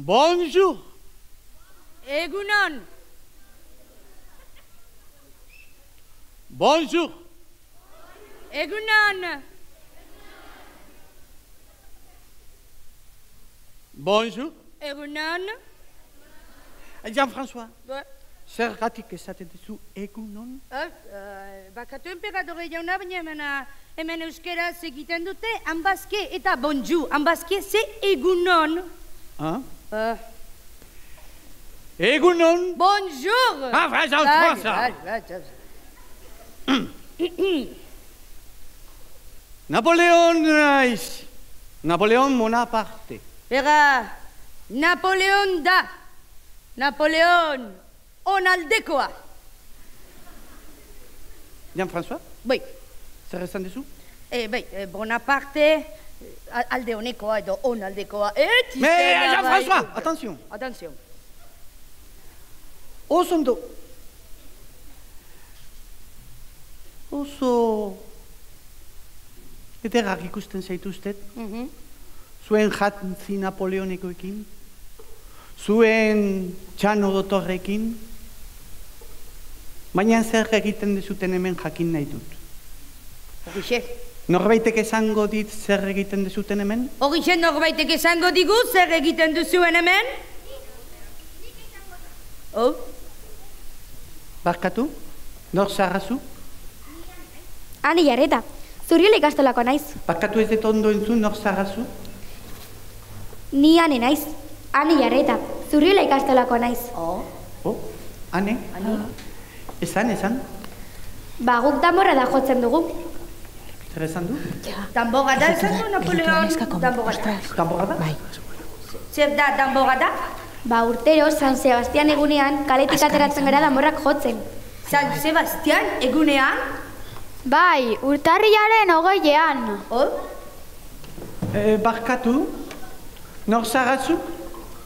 Bonjour. Egunon. Bonjour. Egunon. Bonjour. Egunon. Jean-François. Zergatik esaten duzu egunon? Bakatu enperadore jauna, baina hemen euskaraz egiten dute, hanbazke eta bonjour. Hanbazke ze egunon. Egunon? Bonjour. Jean-François. Napoleon naiz. Napoleon Bonaparte. Bera, Napoleon da. Napoleon onaldekoa. Jean-François? Bai. Zer esan duzu? Bai, Bonaparte alde honekoa edo onaldekoa. Mais Jean-François, attention. Attention. Osondo. Oso ederrak ikusten zaituztet. Zuen jantzi Napoleonekoekin. Zuen txano dotorrekin. Baina zer egiten dezuten hemen jakin nahi dut. Horixe. Norbaitek esango dit zer egiten dezuten hemen? Horixe norbaitek esango digu zer egiten duzuen hemen? Oh? Barkatu? Nor zarrazu? Ani Jarreta, Zurriola ikastolako naiz. Barkatu ez dut ondo entzun, nor zarrazu? Ni Ane naiz. Ani Jarreta, Zurriola ikastolako naiz. Ane? Esan? Ba, guk danborra da jotzen dugu. Zer esan du? Danborra da esan du, Napoleon? Danborra da? Zer da danborra da? Ba, urtero, San Sebastian egunean, kaletik ateratzen gara danborrak jotzen. San Sebastian egunean? Bai, urtarrilaren 20ean. Barkatu? Nor zarrazu?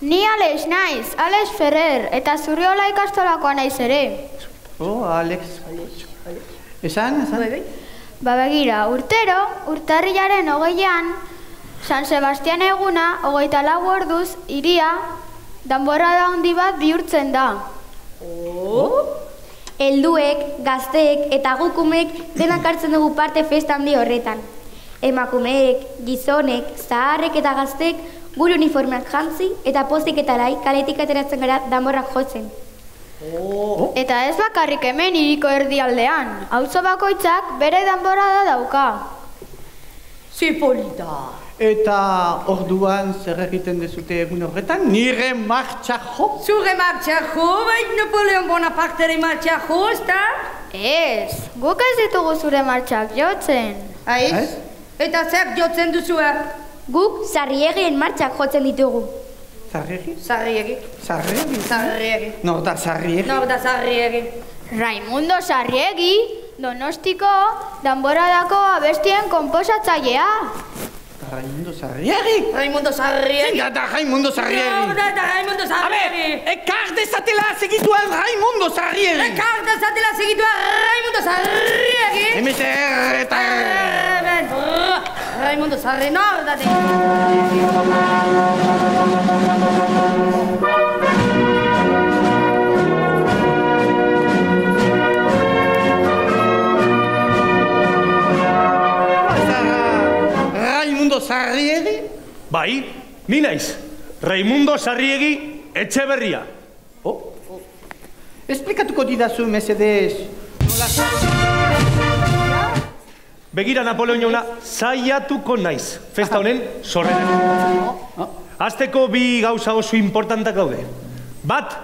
Ni Alex naiz, Alex Ferrer, eta Zurriola ikastolakoa naiz ere. Alex. Esan? Ba, begira, urtero, urtarrilaren 20ean, San Sebastian eguna, 24 orduz, iria, danborrada handi bat bihurtzen da. Helduek, gazteek eta gukumek denak hartzen dugu parte festa handi horretan. Emakumeek, gizonek, zaharrek eta gazteek gure uniformeak jantzi eta pozik eta lai kaletik ateratzen gara danborrak jotzen. Eta ez bakarrik hemen hiriko erdialdean, auzo bakoitzak bere danborrada dauka. Ze polita. Eta orduan zer egiten dezute egun horretan? Nire martxa jo? Zure martxa jo, bai Napoleon Bonapartere martxa jo, ez da? Ez, guk ez ditugu zure martxak jotzen. Ez? Eta zer jotzen duzue? Guk Sarriegien martxak jotzen ditugu. Sarriegi? Sarriegi. Sarriegi? Nor da Sarriegi? Raimundo Sarriegi, Donostiko danborradako abestien konposatzailea. Raimundo Sarriegi? Zinga da Raimundo Sarriegi? A ver, ekar dezatela segituan Raimundo Sarriegi! Emeter eta... Raimundo Sarriegi, nor da Raimundo Sarriegi? Bai, ni naiz. Raimundo Sarriegi Etxeberria. Esplikatuko didazu, mesedez. Begira, Napoleon jauna, saiatuko naiz. Festa honen, sorrera. Azteko bi gauza oso importantak gaude. Bat,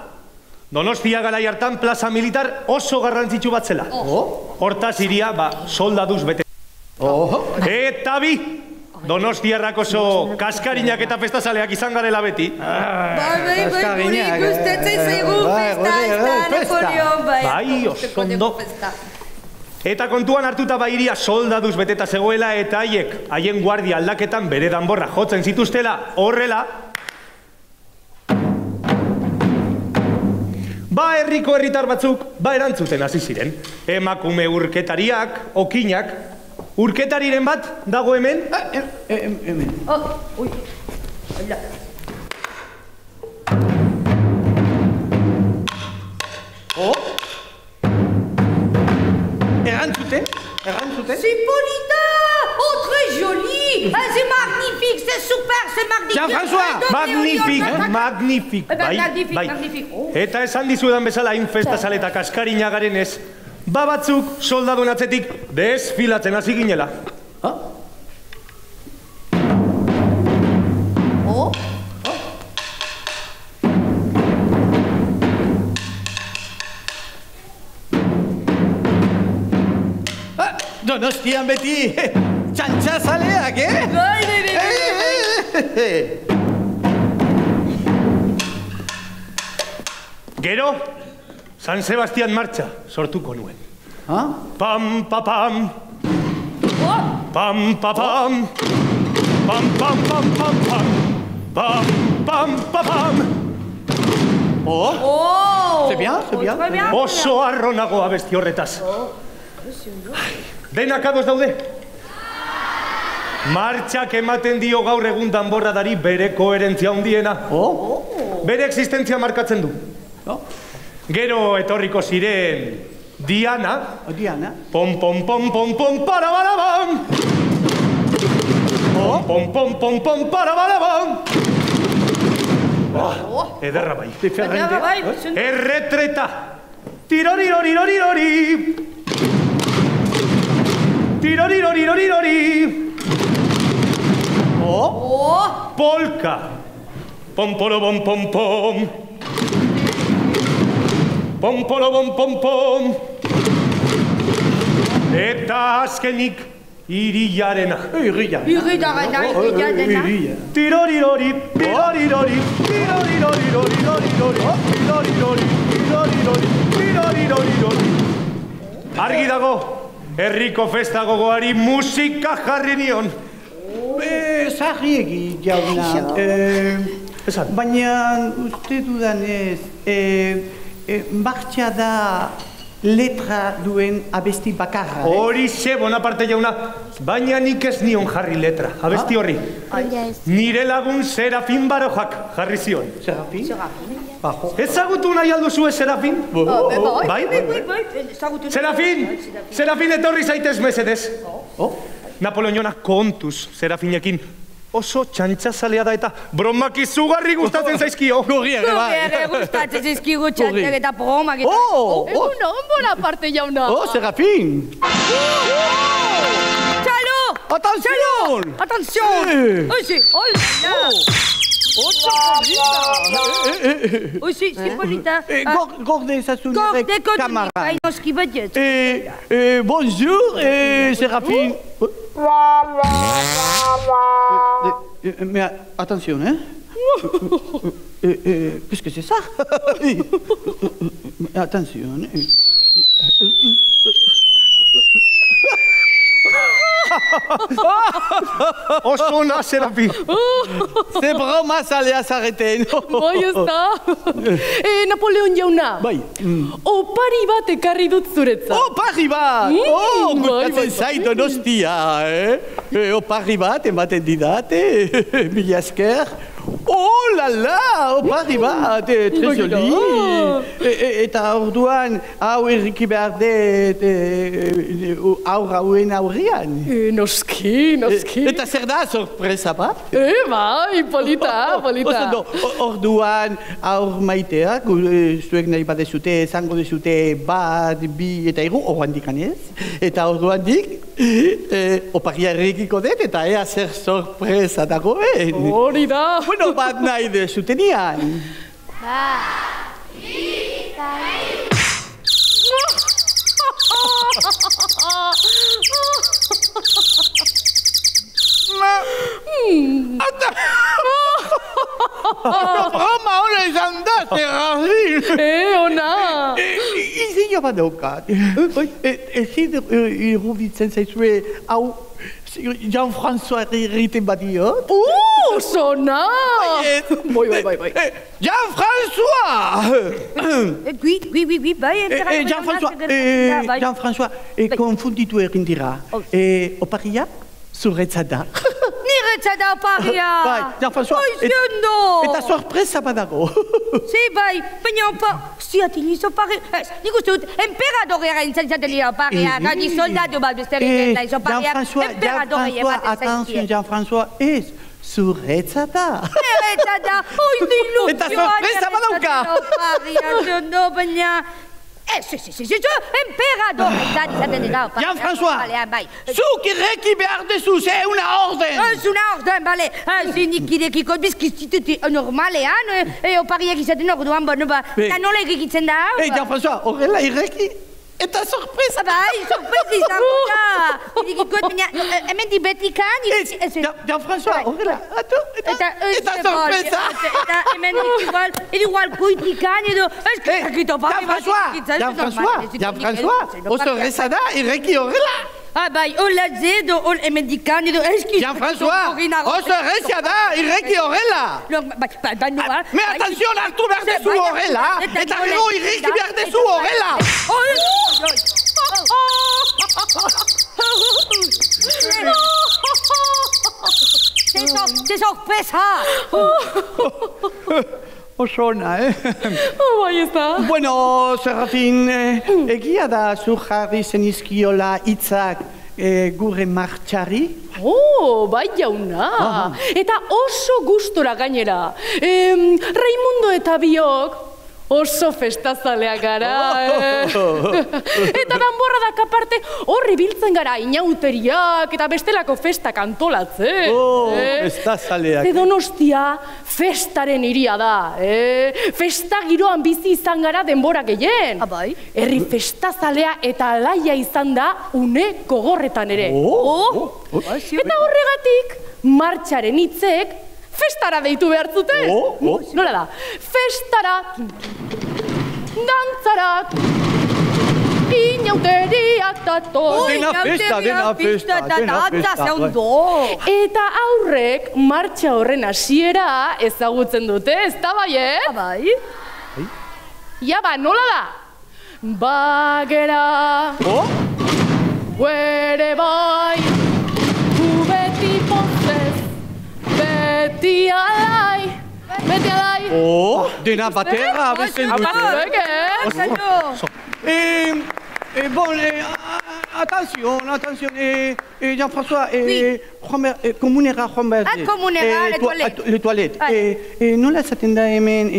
Donostia garai hartan plaza militar oso garrantzitsu bat zela. Hortaz iria, soldaduz bete. Eta bi, Donostiarrak oso kaskarinak eta festazaleak izan garela beti. Bai, guri gustatzen zaigu festa, Napoleon, bai, oso ondo. Eta kontuan hartuta iria soldaduz beteta zegoela eta haien guardia aldaketan bere danborra jotzen zituztela horrela. Herriko herritar batzuk, erantzuten hasi ziren. Emakume urketariak, okinak. Urketariren bat dago hemen? Hemen. zuten? C'est polita! Oh, très joli! C'est magnifique, c'est super, c'est magnifique! Jean-François! Magnifique! Magnifique! Eta esan dizudan bezala hain festazale eta kaskarina garen ez, batzuk soldaduen atzetik desfilatzen hasi ginela. Donostian beti txantxazaleak, Gero, San Sebastian martxa sortuko nuen. Pam, pa, pam. Pam, pa, pam. Pam, pam, pam, pam, pam. Pam, pam, pa, pam. C'est bien. Oso arronago abesti horretaz. Denak ados daude? Martxak ematen dio gaur egun danborradari bere koherentzia handiena. Bere existentzia markatzen du. Gero etorriko ziren Diana. Pom, pom, pom, pom, pom, para, bara, bam. Pom, pom, pom, pom, para, bara, bam. Ederra bai. Erretreta. Tirorirorirori. Tirorirorirori. Polka. Pom, polo, bom, pom, pom. Pom, polo, bom, pom, pom. Eta azkenik iriarena. Iriarena. Tirorirori, tirorirori, tirorirori. Argi dago, herriko festa gogoari musika jarri nion. Zahiegi, jauna. Baina uste dudanez, martxa da letra duen abesti bakarra. Horixe, Bonaparte jauna, baina nik ez nion jarri letra, abesti horri. Nire lagun Serafin Barojak jarri zion. Serafin? Ezagutu nahi alduzue Serafin? Bai? Serafin etorri zaitez mesedez. Napoleonona kontuz Serafinekin. Oso txantxazalea da eta bromak izugarri gustatzen zaizkio. Gorriere, gustatzen zaizkigu txantzak eta bromak eta... Egunon, Bonaparte jauna. Serafin! Txalo! Atención! Oixe, hola! Oixe, c'est polita. Gorde ezazunarek kamara. Hainoski badet. Bonjour, Serafin. Mais attention, hein? Qu'est-ce que c'est ça? Attention. Oso na, Serafin. Ze broma zalea zareten. Bai, ez da. Napoleon jauna. Bai. Opari bat ekarri dut zuretzat. Opari bat! Gustatzen zait Donostia, Opari bat ematen didate, mila esker. Oh la la, opari bat, très joli. Eta orduan, hau erriki behar dut hauen aurrian. Noski. Eta zer da, sorpresa bat? Bai, polita. Orduan, aur maiteak, zuek nahi bat dezute, zango dezute bat, bi eta iru, orduan dikanez. Eta orduan dik, oparia errikiko dut, eta ea zer sorpresa dagoen. Hori da. Bueno, bat nahi dezutenian. Broma hona izan da, Serafin! Ona! Izin jo badaukat. Ezin iruditzen zaizue, hau Jean-François egiten badiot? Sona! Bai. Jean-François! Oui, bai. Jean-François, konfunditu egin dira. Oparia, zuretzat da. Nire zuretza da oparia. Bai, Jean-François. Oiziondo. Eta sorpresa badago. Bai, baina ziatiliz opari. Nik uste dut, emperadorea intzatzen dira oparia. Gani soldatu bat beste egiten da izoparia. Jean-François, attention, Jean-François, ez zuretza da. Zuretza da, ilusio. Eta sorpresa badauka. Oiziondo, baina... emperador izaten dira oparia. Jean-François, zuk ireki behar dezu, ze una orden. Ez una orden, bale. Zinik irekiko bizkiztituti normalean, opariak izaten orduan, eta nola egikitzen da? Jean-François, horrela ireki, eta sorpresa. Bai, sorpresa izango da. Irekiko, hemen dibetikan... Jean-François, horrela, eta sorpresa. Eta hemen igual kuitikan, edo... Jean-François, oso erreza da, ireki horrela. Bai, hola zedo, hemen dikan, edo... Jean-François, oso erreza da, ireki horrela. Me atención, hartu behar dezu horrela, eta gero ireki behar dezu horrela. ¡Qué sorpresa! Osona, Bai, ez da. Bueno, Serafin, egia da zu jarri zenizkiola hitzak gure martxari? Bai jauna. Eta oso gustora gainera. Raimundo eta biok oso festazaleak gara, Eta danborradak aparte horri biltzen gara inauteriak eta bestelako festak antolatzen. Festazaleak. Donostia festaren hiria da, Festa giroan bizi izan gara denbora gehien. Bai. Herri festazalea eta alaia izan da une gogorretan ere. Eta horregatik martxaren hitzek festara deitu behar zuten. Nola da? Festara, dantzarak, inauteriak dator. Dena festa. Eta aurrek martxa horren hasiera ezagutzen dute, ez da bai, Bai. Ja ba, nola da? Bagera, guere bai, beti pozez, beti alai. Dena batera, bezen dute. Bon, attention, Jean-François, komunera joan behar. Komunera, le toilet. Nola zaten da hemen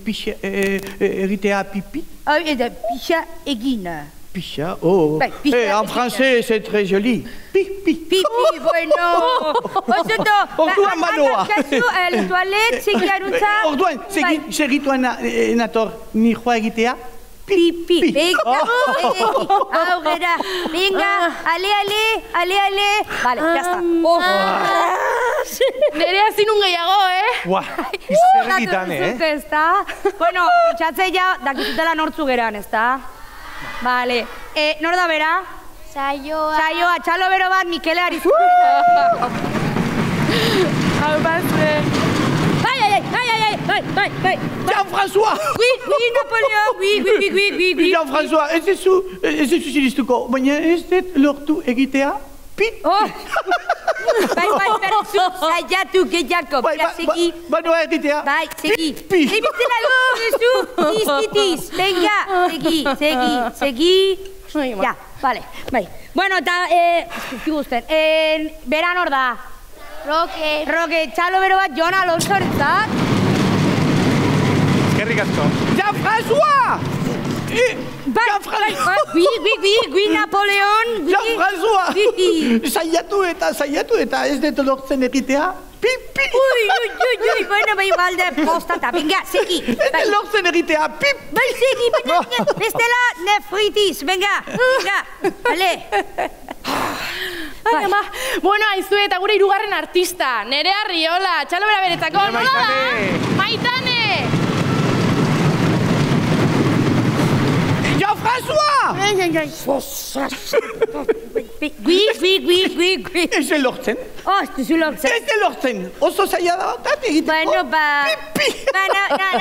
egitea pipi? Pixa egin. Picha, en français c'est très joli. Pipi. Pipi, bueno. Orduan banoa. Le toilet, segi aruntza. Orduan, segituan nator ni joa egitea. Pipi. Venga, aurrera. Venga, ale. Vale, ya está. Nerea zinun gehiago, Izer egitan, Bueno, txatze ja, dakizutela nortzu geran, ez da? Vale. Nor da bera? Saioa, txalo bero bat, Mikele Arizurena. Hau bazte. Bai. Jean-François! Oui, Napoleon, oui. Jean-François, ez zu sinistuko, baina ez dut lortu egitea pipi. Bai, pertsu, saiatu gehiako, segi. Banoa egitea. Bai, segi. Pipi. Ebiztela luzezu, tiz. Venga, segi. Ja, vale, bai. Bueno, eta, zigusten, bera nor da? Roque, txalo bero bat, Jon Alonso horretzat. Eskerrik asko. Jean-François! Oui, Napoleon. Jean-François! Saiatu eta ez dut lortzen egitea pipi. Ui, bueno, bai balde postata, venga, segi. Ez dut lortzen egitea pipi. Bai, segi, bestela nefritis, venga, ale. Bueno, aizu eta gure hirugarren artista, Nerea Riola, txalo bera beretzako, nola da? Maitane! Jean-François! Oui. Ez dut lortzen. Ez duzu lortzen. Ez dut lortzen. Oso zaila da bat egiteko pipi.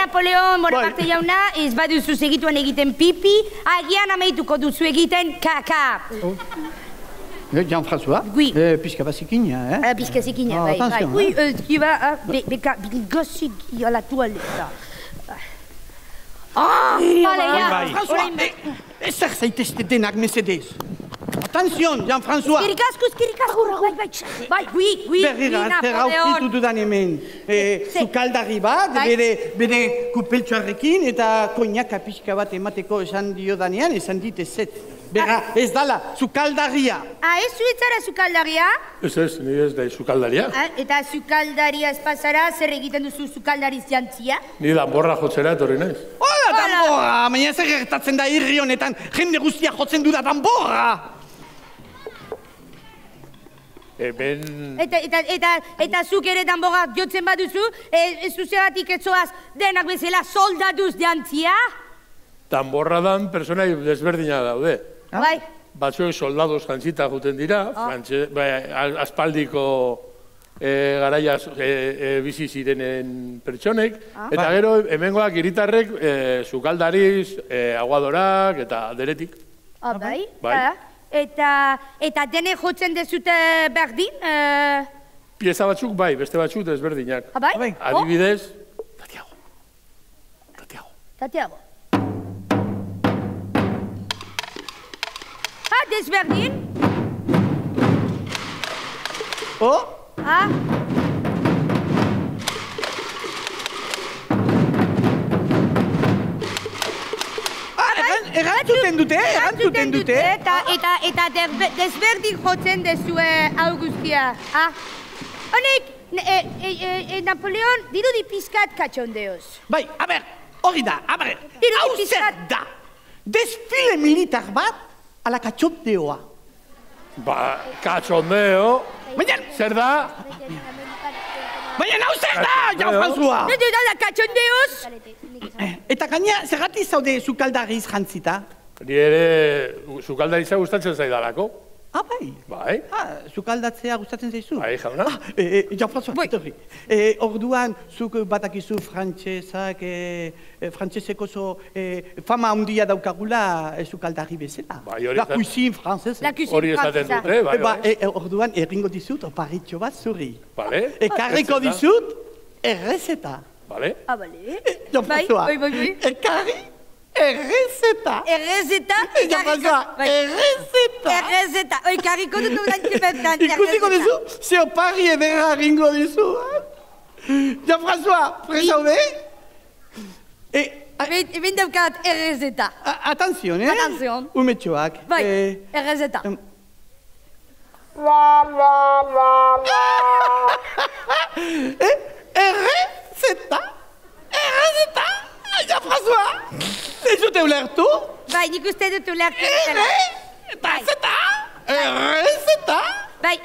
Napoleon, Bonaparte jauna, ez baduzu segituan egiten pipi, agian amaituko duzu egiten kaka. Jean-François, Oui. Pixka bazikina, eh? Pixka zikina, bai. Attention, Oui, tu vas, beka, bingozik a la toaleta. Vale, ja. François, zer zaitezte denak mesedez. Atención, Jean-François. Eskerrik asko, bai, oui, Berrira, zer aurkitu dudan hemen. Sukaldarri bat, bere kupeltxoarrekin, eta koinaka pixka bat emateko esan diodanean, esan dit ezetz. Berra, ez dala, sukaldaria. Ez zuetzara sukaldaria? Ez, ni ez da sukaldaria. Eta sukaldaria ez pasara, zer egiten duzu sukaldariz jantzia? Ni danborra jotzera etorri naiz. Hola, danborra! Baina zer gertatzen da irri honetan, jende guztia jotzen du da danborra! Eta zuk ere danborrak jotzen baduzu, ez zuzegatik etzoaz denak bezala soldatuz jantzia? Danborra dan personai desberdina daude. Bai. Batzuek soldados jantzita juten dira, aspaldiko garaiaz bizi zirenen pertsonek, eta gero hemengoak hiritarrek sukaldariz, aguadorak eta deretik. Bai. Eta dene jotzen dezute berdin? Pieza batzuk bai, beste batzuk desberdinak. Bai? Adibidez, Tatiago. Desberdin? Erantzuten dute. Eta desberdin jotzen dezue Augustia. Honek, Napoleon, dirudi pizkat katxondeoz. Bai, hori da, hau zer da. Desfile militar bat, ala katxondeoa. Katxondeo. Zer da? Baina hau zer da, Jean-François! Da katxondeoz? Eta gaina, zergatik zaude sukaldariz jantzita? Ni ere sukaldaritza gustatzen zaidalako. Bai? Bai. Sukaldatzea gustatzen zaizu? Bai, jauna. Jean-François, etorri. Orduan, zuk batakizu frantsesak, frantseseko fama handia daukagula sukaldarri bezala. La cuisine française. Hori esaten dute, bai. Orduan, erringo dizut, oparitxo bat zurri. Bale. Ekarriko dizut, errezeta. Bale. Bale. Jean-François, ekarri. Errezeta! Errezeta? Errezeta! Oi, karriko dut orain bertan. Ikusiko dizu, ze opari ederra ringo dizu. Jean-François, presaude? Eben daukat errezeta. Atención, eh? Atención. Umetxoak. Bai, errezeta. Errezeta? Errezeta? Jean-François! Ez dute ulertu? Bai, nik uste dut ulertu. Errezeta? Errezeta? Bai,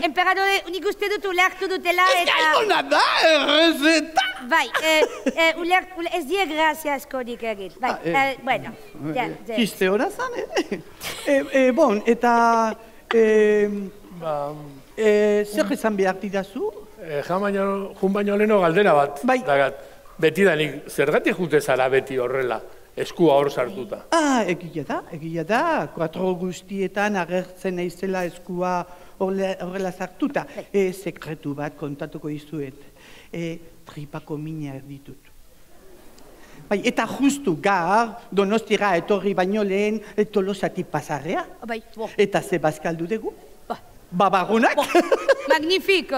emperadore, nik uste dut ulertu dutela eta... Ez gaibona da, errezeta? Bai, ez die grazia askorik egin. Bai, bueno. Kiste hora zan, Bon, eta... Zer esan behar didazu? Jun baino leheno galdera bat. Bai. Betidanik, zergatik jute zara beti horrela, eskua hor sartuta? Egia da, 4 guztietan agertzen naizela eskua horrela sartuta. Sekretu bat kontatuko izuet, tripako mina erditut. Bai, eta justu gaur, Donostira etorri baino lehen Tolosati pasarrea. Eta ze bazkaldu dugu? Babarunak? Magnifik!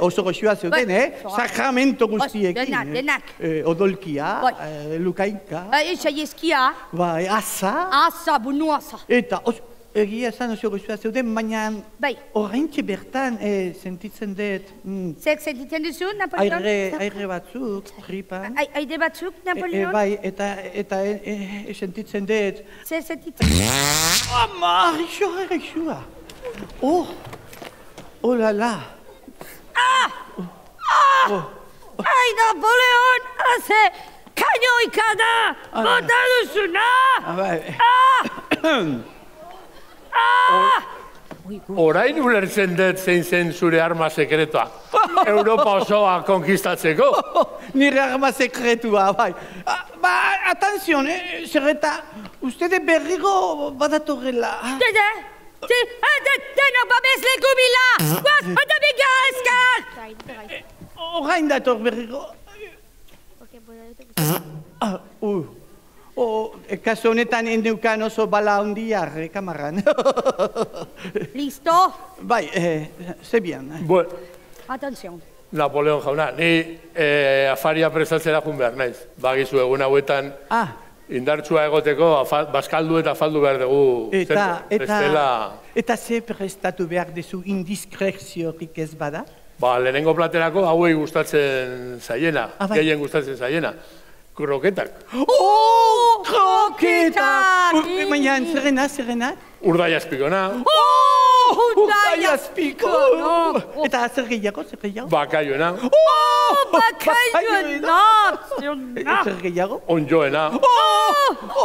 Oso goxua zeuden, sakramento guztiekin. Denak. Odolkia, lukainka. Saieskia. Bai, asa. Asa, bunu asa. Eta, egia esan oso goxua zeuden, baina horreintxe bertan sentitzen dut. Zer sentitzen duzu, Napoleon? Aire batzuk, tripa. Aire batzuk, Napoleon? Bai, eta sentitzen dut. Zer sentitzen duzu? Ama, rixua. Oh la la. Ai, Napoleon, haze kainoika da, bota duzuna! Orain ulertzen dut zein zen zure arma sekretoa. Europa osoa konkistatzeko. Nire arma sekretua, bai. Atención, zerreta, uste berrigo badatorrela. Guaz, eta bega, eskar! Orain dator berriro. Kaso honetan endeukan oso bala hondiar, kamarran. Listo? Bai, ze bien. Atención. Napoleon jauna, ni afaria prestatzera jun behar naiz. Bagizu egun hauetan indartsua egoteko bazkaldu eta afaldu behar dugu. Eta ze prestatu behar dezu indiskreziorik ez bada? Lehenengo platerako hauei gustatzen zaiena, gehien gustatzen zaiena. Kroketak. Kroketak! Baina, zerrena? Urdaiazpikona. Urdaiazpiko! Eta zer gehiago? Bakaioena. Bakaioena! Zer gehiago? Onjoena.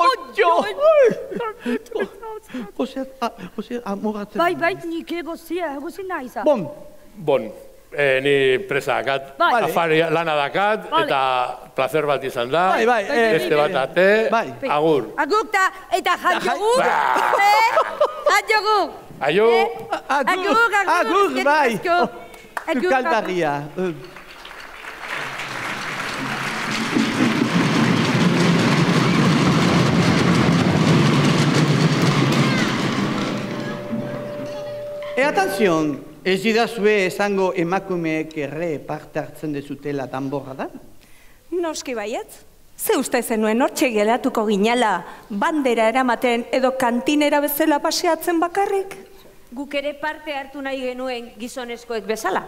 Onjo! Jose, amoratzen. Bai, nik egozia naiza. Bon. Ni presa dakat, afaria lana dakat, eta placer bat izan da, beste bat ate, agur. Agur eta jatjoguk. Jatjoguk. Aio. Agur, bai. Kalbarria. Atención. Ez didazue esango emakumeek erre parte hartzen dezutela danborra da? Noski baietz. Ze uste zenuen hortxe gelatuko ginala bandera eramaten edo kantinera bezala paseatzen bakarrik? Guk ere parte hartu nahi genuen gizonezkoek bezala.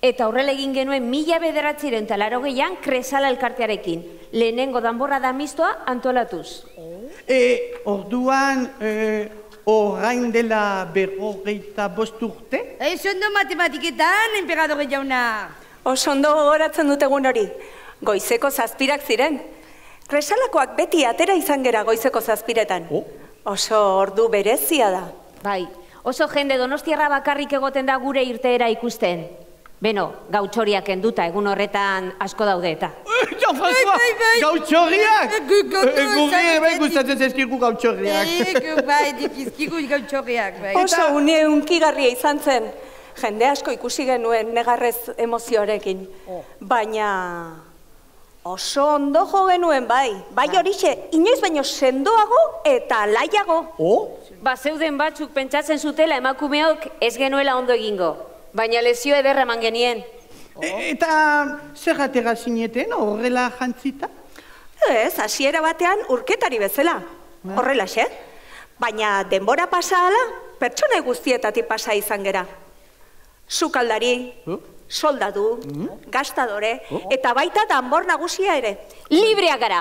Eta horrela egin genuen 1980an Kresala elkartearekin. Lehenengo danborra da mistoa antolatuz. Orduan... Orain dela 45 urte? Ondo matematiketan, enperadore jauna. Ondo gogoratzen dut egun hori. Goizeko 7 ziren. Kresalakoak beti atera izan gera goizeko 7. Oso ordu berezia da. Bai, oso jende donostiarra bakarrik egoten da gure irteera ikusten. Beno, gautxoriak enduta egun horretan asko daude eta. Gautxoriak! Gurri ere gustatzen zezkigu gautxoriak. Bai, dikizkigu gautxoriak. Oso une unkigarria izan zen. Jende asko ikusi genuen negarrez emozioarekin. Baina oso ondo jo genuen bai. Bai horixe, inoiz baino sendoago eta laiago. Zeuden batzuk pentsatzen zutela emakumeok ez genuela ondo egingo. Baina lezio ederra eman genien. Eta zer atera zineten horrela jantzita? Ez, hasiera batean urketari bezala. Horrela, xe? Baina denbora pasa ala, pertsona guztietatik pasa izan gera. Sukaldari, soldadu, gastadore, eta baita danbor nagusia ere. Libreak gara.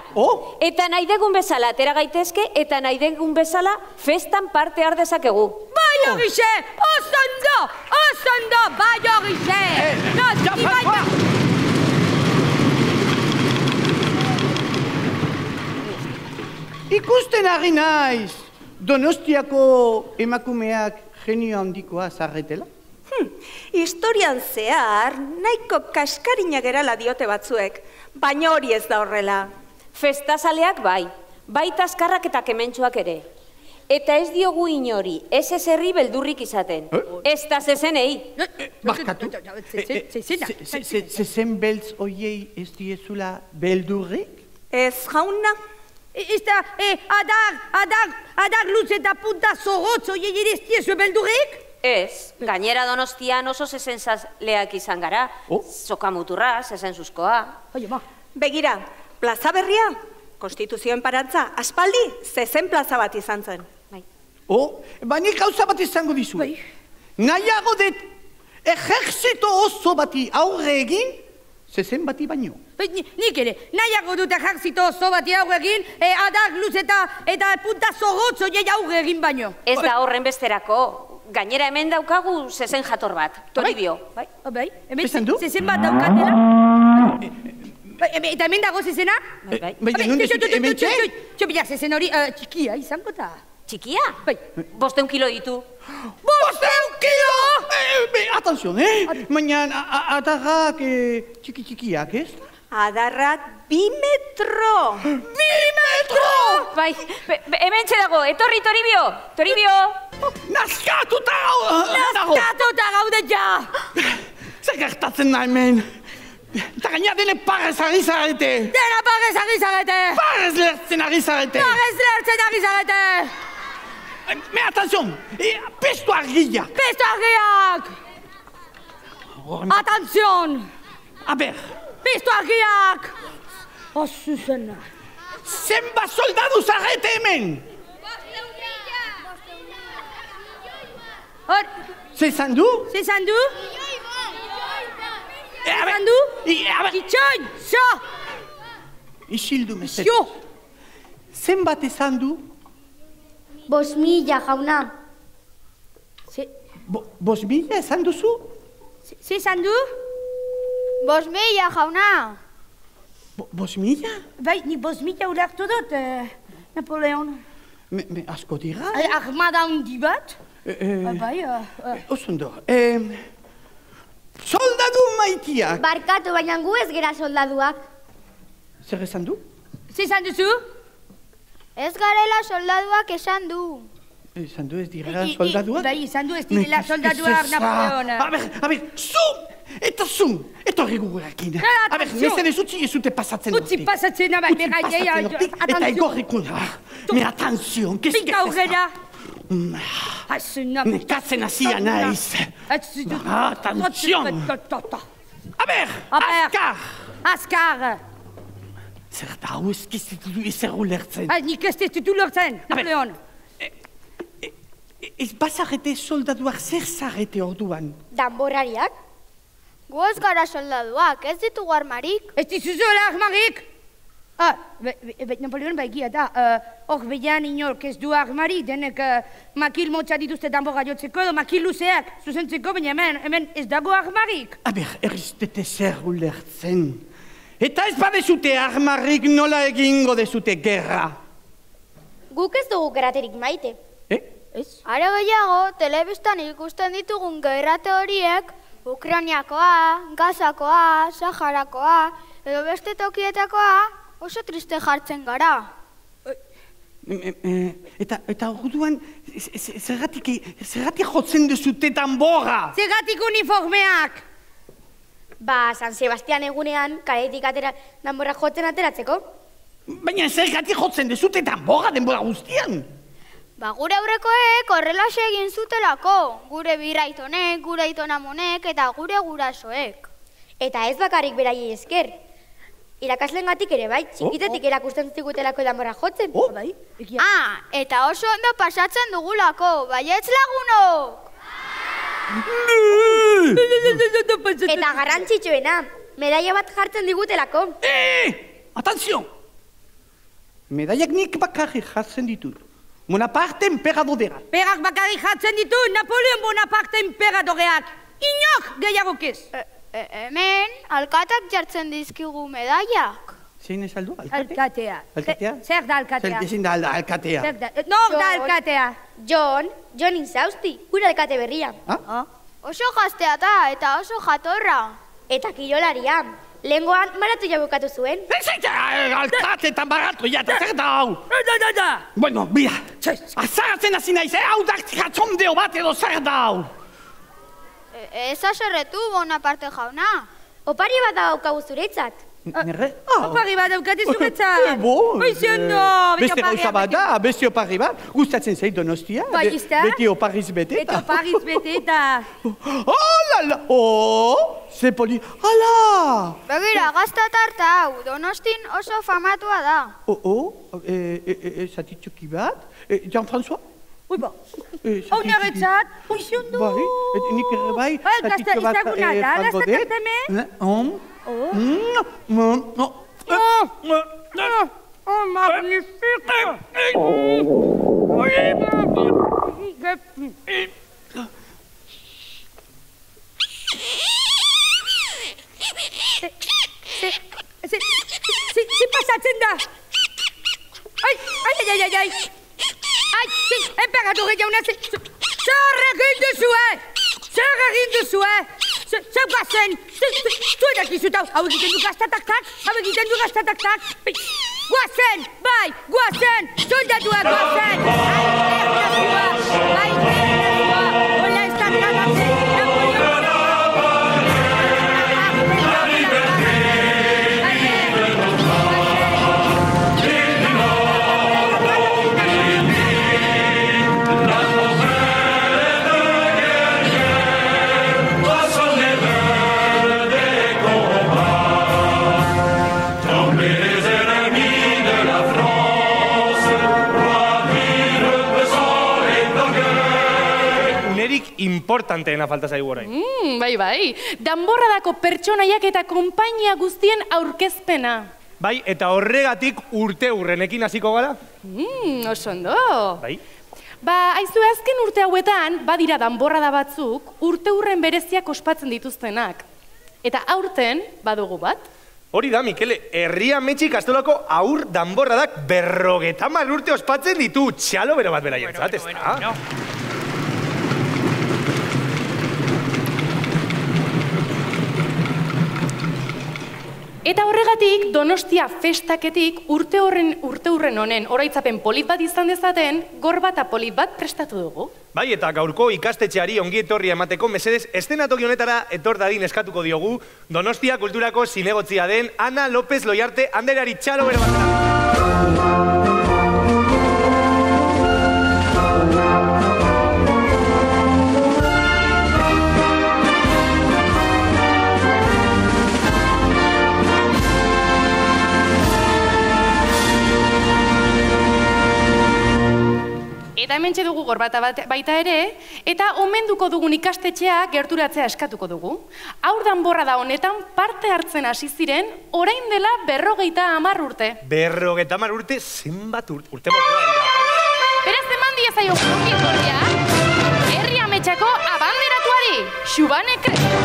Eta nahi degun bezala atera gaitezke, eta nahi degun bezala festan parte har dezakegu. Bai horixe! Osondo! Bai horixe! Noski baita! Ikusten ari naiz, Donostiako emakumeak genio handikoa zarretela? Historian zehar, nahiko kaskarina gerala diote batzuek, baina hori ez da horrela. Festazaleak bai, baita azkarrak eta kementsuak ere. Eta ez diogu inori, ez herri beldurrik izaten. Ez da zezenei. Barkatu? Zezen beltz oiei ez diezula beldurrik? Ez jauna. Ez da, adar luz eta punta zorrotz oiei ere ez diezu beldurrik? Ez, gainera Donostian oso zezenzaleak izan gara. Sokamuturra, zezenzuzkoa. Begira, plaza berria, Konstituzioen parantza, aspaldi, zezen plaza bat izan zen. Baina gauza bat izango dizu. Nahiago dut ejerzito oso bati aurre egin, zezen bati baino. Nik ere, nahiago dut ejerzito oso bati aurre egin, adar luz eta punta zorrotz oiei aurre egin baino. Ez da horren besterako. Gainera hemen daukagu zezen jator bat, Toribio. Bai, zezen bat daukatela. Eta hemen dago zezena? Baina, hemen txe? Txopila, zezen hori txikia izango da. Txikia? Bai. 500 kilo ditu. 500 kilo! Atención, baina adarrak txikiak, ez? Adarrak 2 metro! 2 metro! Bai, hemen txe dago, etorri Toribio! Toribio! Naskatuta! gehiago! Gertatuta gaude ja! Zer gertatzen da hemen? Eta gaina dene parrez ari zarete! Dena parrez ari zarete! Parrez lertzen ari zarete! Parrez lertzen ari zarete! Me, atenzion! Pesto argilla! Pesto argiak! Atenzion! A ber! Pesto argiak! Zuzena. Zenba soldadu zarete hemen! Zezan du? Zezan du? Zezan du? Itxoin! Zo! Isildu meset. Zio! Zenbat ezan du? 5.000 jauna. 5.000 ezan duzu? Zezan du? 5.000 jauna. 5.000? Bai, ni 5.000 ulertu dut, Napoleon. Me asko dira? Armada hundi bat? Bai, Osondo. Soldadu maitiak! Barkatu, baina gu ez gera soldaduak. Zer esan du? Zezan duzu? Ez garela soldaduak esan du. Esan du ez direla soldaduak? Bai, esan du ez direla soldaduak, Napoleon. A ber, zum! Eta zum! Etorri gugurekin. A ber, mesedez utzi ez dute pasatzen hortik. Utzi pasatzen, bai, beraia. Eta igorrikun. Me atenzion, qu'est-ce que c'est ça? Nekatzen hasia naiz. Atenzion! A ber, askar! Askar! Zer da, hau ez du ezer ulertzen. Nik ez du ulertzen, Napoleon. Ez bazarete soldaduak zer zarete orduan? Danborrariak? Gu ez gara soldaduak, ez ditugu armarik. Ez dituzuela armarik? Napoleon baigia da, hor behan inork ez du armarik, denek makil motza dituzte danborra jotzeko edo makil luzeak zuzentzeko, baina hemen ez dago armarik. Aber, erriztete zer ulertzen. Eta ez badezute armarik nola egingo dezute gerra? Guk ez dugu gerraterik maite. Are gehiago, telebistan ikusten ditugun gerrate horiek, Ukrainiakoa, Gazakoa, Saharakoa, edo beste tokietakoa, oso triste jartzen gara. Eta orduan, zergatik jotzen dezute danborra? Zergatik uniformeak! Ba, San Sebastian egunean, karetik atera danborra jotzen ateratzeko. Baina zergatik jotzen dezute danborra denbora guztian? Ba, gure aurrekoek horrelaxe egin zutelako. Gure biraitonek, gure aitonamonek eta gure gurasoek. Eta ez bakarrik beraiei esker. Irakaslengatik ere bai, txikitetik erakusten zigutelako danborra jotzen. Bai? Eta oso ondo pasatzen dugulako, baietz lagunok! Eta garrantzitsuena, medaia bat jartzen digutelako. Atenzion! Medaiak nik bakarrik jartzen ditut. Bonaparte emperadoreak. Perak bakarrik jartzen ditu, Napoleon Bonaparte emperadoreak. Inok gehiagok ez. Hemen, alkatak jartzen dizkigu medaiak. Zein ez aldu? Alkatea. Alkatea? Zer da alkatea? Ezin da alkatea. Nor da alkatea? Jon Inzausti, gure alkate berria. Oso gaztea da eta oso jatorra. Eta kirolaria. Lehengoan maratu jabukatu zuen. Alkate eta maratu jata, zer da hau? Bueno, bira. Azaratzen hasi naiz, hau da jatzondeo bat edo zer da hau? Ez aserretu, Bonaparte jauna. Opari bat daukagu zuretzat. Nere? Opari bat daukate zuretzat. Oizondo! Beste gauza bat da, beste opari bat. Gustatzen zait Donostia. Beti opariz beteta. Beti opariz beteta. Oh, lala! Oh, ze poli... Hala! Begira, gazta tarta hau, Donostin oso famatua da. Zatitxuki bat? Jean-François? Ui ba, hau niretzat, oizondo! Bai, nik ere bai, zatitxu bat frango dut. Oh, magnifique! C'est pasatzen da! Ai! Emperadore jauna, zer egin duzue? Zer egin duzue? Zer guazen? Zu edakizu eta hau egiten du gaztatak-tak? Hau egiten du gaztatak-tak? Guazen! Bai! Guazen! Soldatuak guazen! Ai, erdazua! Hola ez da tragatzen! gauzarik importanteena falta zaigu orain. Bai. Danborradako pertsonaiak eta konpainia guztien aurkezpena. Bai, eta horregatik urteurrenekin hasiko gara? Oso ondo. Bai. Aizu, azken urte hauetan, badira danborrada batzuk, urteurren bereziak ospatzen dituztenak. Eta aurten, badugu bat? Hori da, Mikele, Herri Ametxe Ikastolako aur danborradak 50 urte ospatzen ditu. Txalo bero bat beraientzat, ez da? Eta horregatik, Donostia festaketik urteurren honen oraitzapen polit bat izan dezaten, gorbata polit bat prestatu dugu. Bai, eta gaurko ikastetxeari ongi etorria emateko mesedez, eszenatoki honetara etor dadin eskatuko diogu Donostia kulturako zinegotzia den Ana López Loiarte andereari. Txalo bero bat. Eta hementxe dugu gorbata baita ere, eta omenduko dugun ikastetxea gerturatzea eskatuko dugu. Aur danborrada honetan parte hartzen hasi ziren, orain dela 50 urte. 50 urte, zenbat urte mortua dira. Beraz eman diezaio ongi etorria, Herri Ametxako abanderatuari, Xubane Crespo.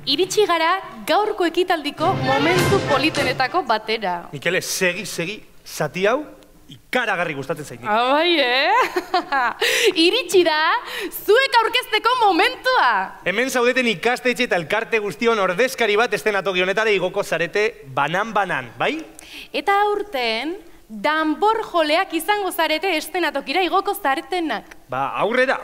Iritsi gara gaurko ekitaldiko momentu politenetako batera. Mikele, segi, zati hau ikaragarri gustatzen zain. Bai, Iritsi da, zuek aurkezteko momentua. Hemen zaudeten ikastetxe eta elkarte guztion ordezkari bat eszenatoki honetara igoko zarete banan, bai? Eta aurten, danbor joleak izango zarete eszenatokira igoko zaretenak. Ba, aurrera.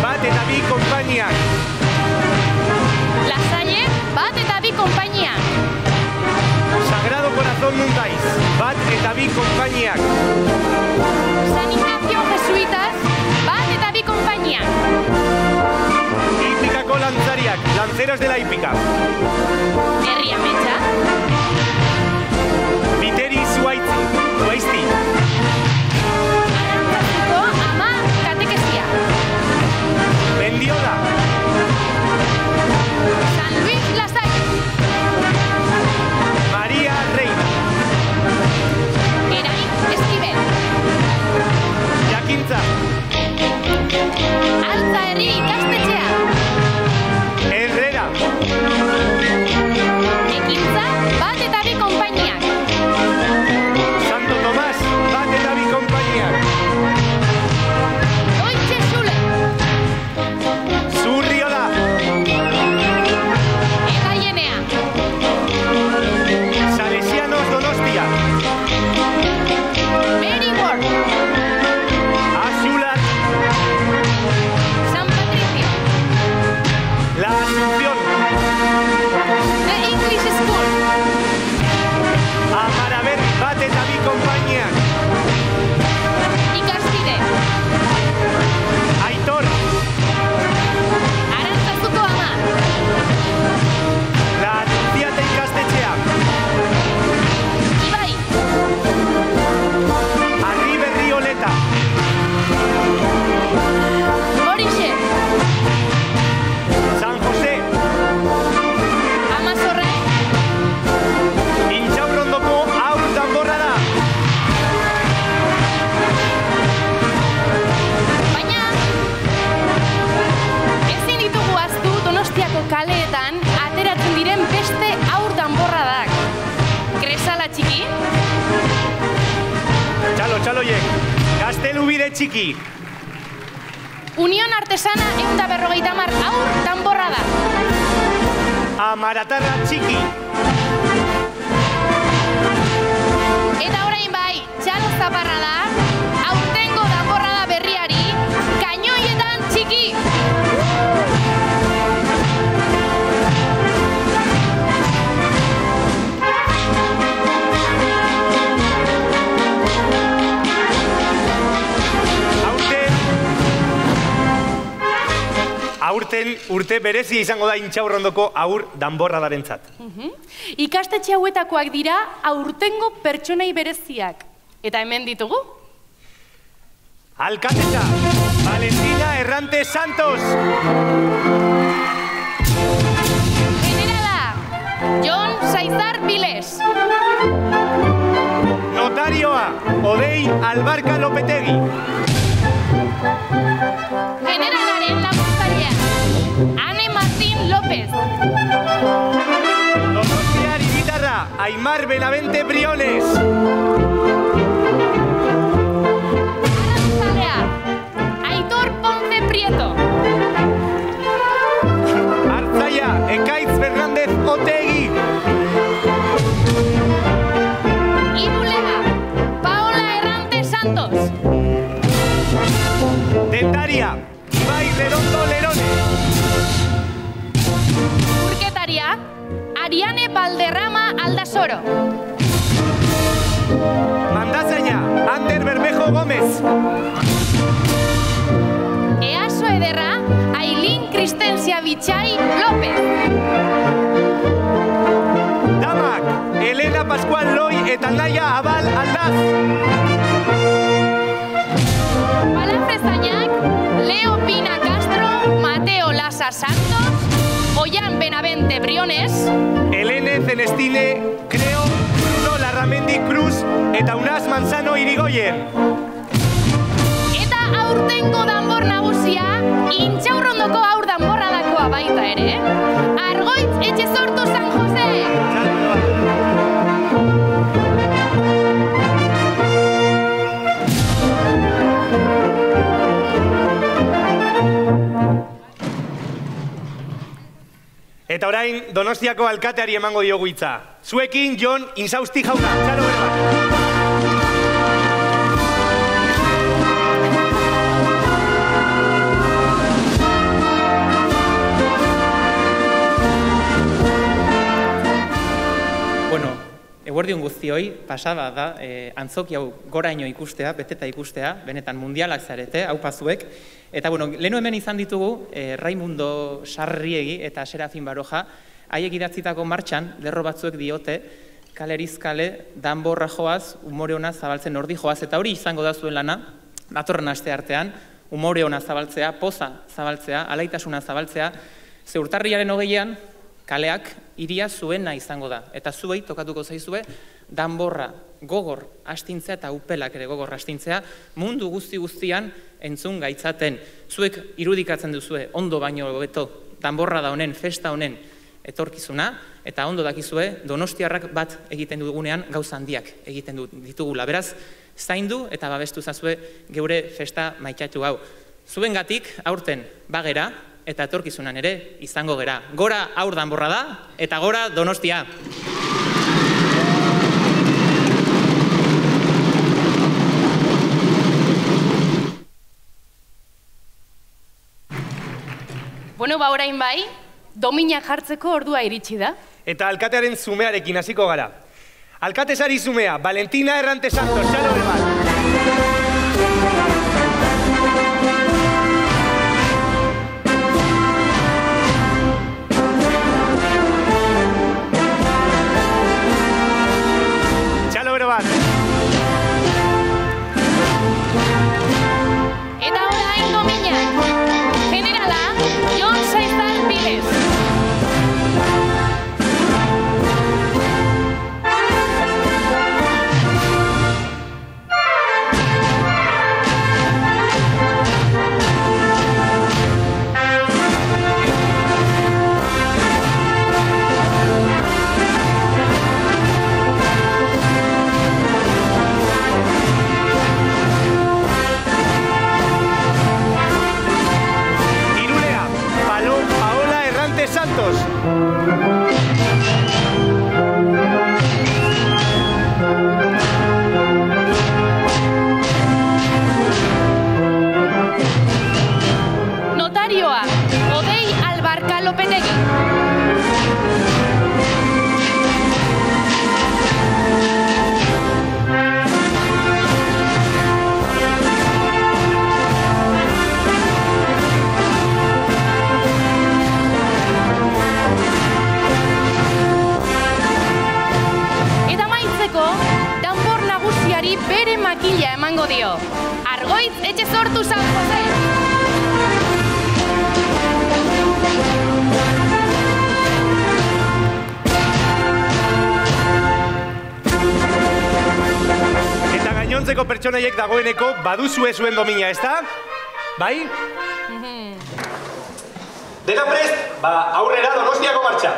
Bat eta bi konpainiak. Lasalle, bat eta bi konpainiak. Sagrado Corazón Mundaiz, bat eta bi konpainiak. San Ignacio Jesuitas, bat eta bi konpainiak. Hipikako lantzariak, lanceros de la hípica. Herri Ametxa. Viteri Zuaizti. Arantzazuko ama katekesia. Mendiola. San Luis Lasalle. María Reina. Erain Esquivel. Jakintza. Altza Herri ikastetxea. Herrera. Ekintza bat eta txiki? Txaloiek, Gaztelubide txiki. Unión Artesana 150 haur danborra da. Amaratarra txiki. Eta orain bai, txalo zaparra da, aurtengo danborra da berriari, kainoietan txiki. Aurten urte berezia izango da Intxaurrondoko aur danborradarentzat. Ikastetxe hauetakoak dira aurtengo pertsonei bereziak. Eta hemen ditugu? Alkatesa, Valentina Errante Santos. Generala, Jon Saizar Piles. Notarioa, Odei Albarka Lopetegi. Generalaren laguntzailea, Ane Martín López. Donostiar hiritarra, Aimar Benavente Briones. Arantzalea, Aitor Ponce Prieto. Artzaia, Ekaitz Fernández Otegi. Irulega, Paola Errante Santos. Dentaria, Ibai Redondo Lerone. Urketaria, Ariane Valderrama Aldasoro. Mandazaina, Ander Bermejo Gómez. Easo ederra, Ailín Kristensia Bitxai López. Damak, Elena Pascual Loi eta Naia Abal Aldaz. Palafrezainak, Leo Pina Castro, Mateo Lasa Santos, Oian Benavente Briones, Elene Celestine Creo, Bruno Larramendi Cruz eta Unas Manzano Irigoyen. Eta aurtengo danbor nagusia, Intxaurrondoko aur danborradakoa baita ere, Argoitz Etxezortu San Jose. Eta orain, Donostiako alkateari emango diogu hitza. Zuekin, Jon Insausti jauna. Txalo bere bat. Bueno, eguerdion guztioi, pasada da, antzoki hau goraino ikustea, beteta ikustea, benetan mundialak zarete, hau pazuek. Eta, bueno, lehenu hemen izan ditugu, Raimundo Sarriegi eta Serafin Baroja, haiek idatzitako martxan, lerro batzuek diote, kaleriz kale, danborra joaz, umore hona zabaltzen ordi joaz, eta hori izango da zuen lana, datorren aste artean, umore hona zabaltzea, poza zabaltzea, alaitasuna zabaltzea, ze urtarriaren 20an, kaleak iria zuena izango da. Eta zuei tokatuko zaizue, danborra gogor astintzea eta upelak ere gogor astintzea, mundu guztian entzun gaitzaten. Zuek irudikatzen duzue, ondo baino hobeto, danborra da honen, festa honen etorkizuna, eta ondo dakizue, donostiarrak bat egiten dugunean gauza handiak egiten ditugula. Beraz, zaindu eta babestu zazue geure festa maitxatu hau. Zuengatik aurten bagera, eta etorkizunan ere izango gera. Gora aur danborra da, eta gora Donostia! Bueno, ba orain bai, domina jartzeko ordua iritsi da. Eta alkatearen zumearekin hasiko gara. Alkatesari zumea, Valentina Errante Santos, txalo bere bat. Eta orain dominak, generala, Jon Saizar Piles. bukatzeko, danbor nagusiari bere makila emango dio. Argoitz etxe sortu San Jose! Eta gainontzeko pertsonaiek dagoeneko baduzue zuen domina, ezta? Bai? Dena prest, aurrera Donostiako martxa.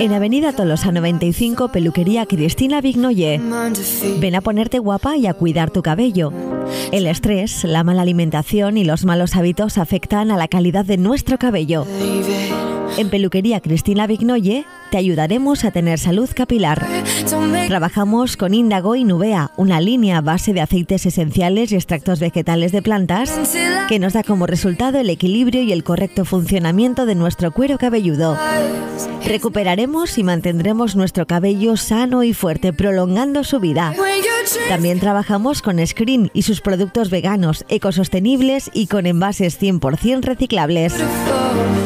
En Avenida Tolosa 95, Peluquería Cristina Vignolle. Ven a ponerte guapa y a cuidar tu cabello. El estrés, la mala alimentación y los malos hábitos afectan a la calidad de nuestro cabello. En Peluquería Cristina Vignolle te ayudaremos a tener salud capilar. Trabajamos con Índago y Nuvea, una línea a base de aceites esenciales y extractos vegetales de plantas que nos da como resultado el equilibrio y el correcto funcionamiento de nuestro cuero cabelludo. Recuperaremos y mantendremos nuestro cabello sano y fuerte, prolongando su vida. También trabajamos con Screen y sus productos veganos, ecosostenibles y con envases 100% reciclables.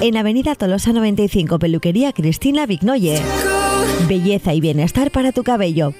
En Avenida Tolosa 95, Peluquería Cristina Vignolle. Belleza y bienestar para tu cabello.